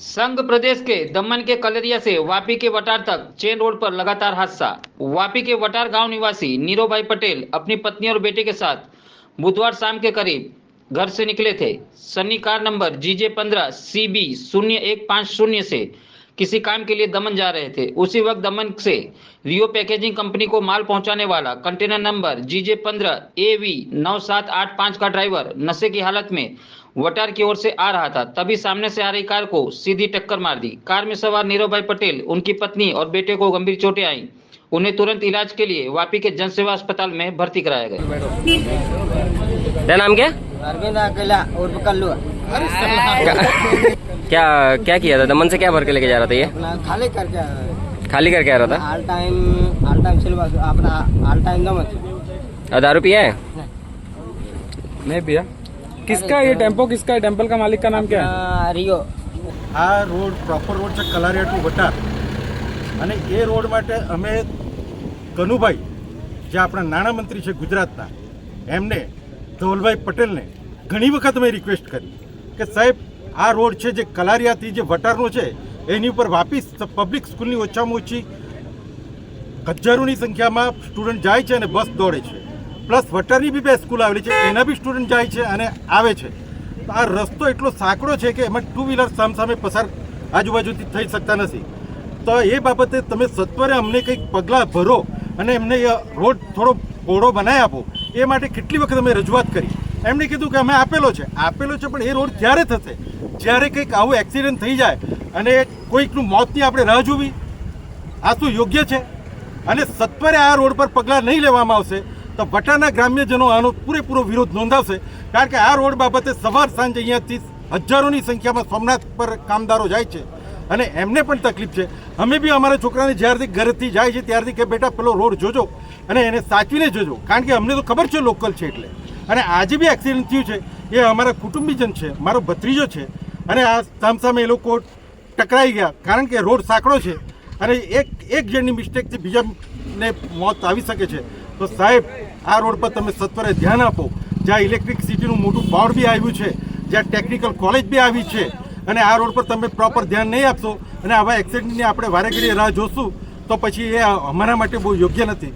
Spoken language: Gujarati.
संघ प्रदेश के दमन के कलरिया से वापी के वटार तक चेन रोड पर लगातार हादसा। वापी के वटार गांव निवासी नीरो भाई पटेल अपनी पत्नी और बेटे के साथ बुधवार शाम के करीब घर से निकले थे। Sunny car number GJ15 CB 0150 से किसी काम के लिए दमन जा रहे थे। उसी वक्त दमन से रियो पैकेजिंग कंपनी को माल पहुंचाने वाला कंटेनर नंबर GJ15 AV 9785 का ड्राइवर नशे की हालत में वटार की ओर से आ रहा था। तभी सामने से आ रही कार को सीधी टक्कर मार दी। कार में सवार नीरव भाई पटेल, उनकी पत्नी और बेटे को गंभीर चोटें आईं। उन्हें तुरंत इलाज के लिए वापी के जनसेवा अस्पताल में भर्ती कराया गया। तेरा नाम क्या? अरविंद अकेला उर्फ कल्लू। क्या क्या किया था? दमन से क्या भर के लेके जा रहा था ये? अपना खाली करके आ रहा था? ऑल टाइम सिलेबस अपना ऑल टाइम दमन। और दारू पिया है? नहीं पिया। किसका ये टेम्पो किसका है? टेम्पल का मालिक का नाम क्या है? रियो। આ રોડ પ્રોપર રોડ છે કલારિયા ટુ વટાર અને એ રોડ માટે અમે કનુભાઈ જે આપણા નાણામંત્રી છે ગુજરાતના એમને ધવલભાઈ પટેલને ઘણી વખત અમે રિક્વેસ્ટ કરી કે સાહેબ આ રોડ છે જે કલારિયાથી જે વટારનો છે એની ઉપર વાપી પબ્લિક સ્કૂલની ઓછામાં ઓછી હજારોની સંખ્યામાં સ્ટુડન્ટ જાય છે અને બસ દોડે છે, પ્લસ વટારની બી બે સ્કૂલ આવેલી છે એના બી સ્ટુડન્ટ જાય છે અને આવે છે। આ રસ્તો એટલો સાંકડો છે કે એમાં ટુ વ્હીલર સામસામે પસાર આજુબાજુથી થઈ શકતા નથી। તો એ બાબતે તમે સત્વરે અમને કંઈક પગલાં ભરો અને એમને રોડ થોડો પહોળો બનાવી આપો। એ માટે કેટલી વખત અમે રજૂઆત કરી। એમણે કીધું કે અમે આપેલો છે પણ એ રોડ ક્યારે થશે? જ્યારે કંઈક આવું એક્સિડન્ટ થઈ જાય અને કોઈકનું મોતની આપણે રાહ જોવી? આ શું યોગ્ય છે? અને સત્વરે આ રોડ પર પગલાં નહીં લેવામાં આવશે તો વટારના ગ્રામ્યજનો આનો પૂરેપૂરો વિરોધ નોંધાવશે। કારણ કે આ રોડ બાબતે સવાર સાંજ અહીંયાથી હજારોની સંખ્યામાં સોમનાથ પર કામદારો જાય છે અને એમને પણ તકલીફ છે। અમે બી અમારા છોકરાને જ્યારથી ઘરેથી જાય છે ત્યારથી કે બેટા પેલો રોડ જોજો અને એને સાચવીને જોજો, કારણ કે અમને તો ખબર છે લોકલ છે એટલે। અને આજે બી એક્સિડન્ટ થયું છે એ અમારા કુટુંબીજન છે, મારો ભત્રીજો છે અને આ સામસામે એ લોકો ટકરાઈ ગયા કારણ કે રોડ સાંકડો છે અને એક જણની મિસ્ટેકથી બીજાને મોત આવી શકે છે। તો સાહેબ આ રોડ પર તમે સત્વરે ધ્યાન આપો। જ્યાં ઇલેક્ટ્રિસિટીનું મોટું બોર્ડ બી આવ્યું છે, જ્યાં ટેકનિકલ કોલેજ બી આવી છે અને આ રોડ પર તમે પ્રોપર ધ્યાન નહીં આપશો અને આવા એક્સિડન્ટની આપણે વારે ઘડીએ રાહ જોશું તો પછી એ અમારા માટે બહુ યોગ્ય નથી।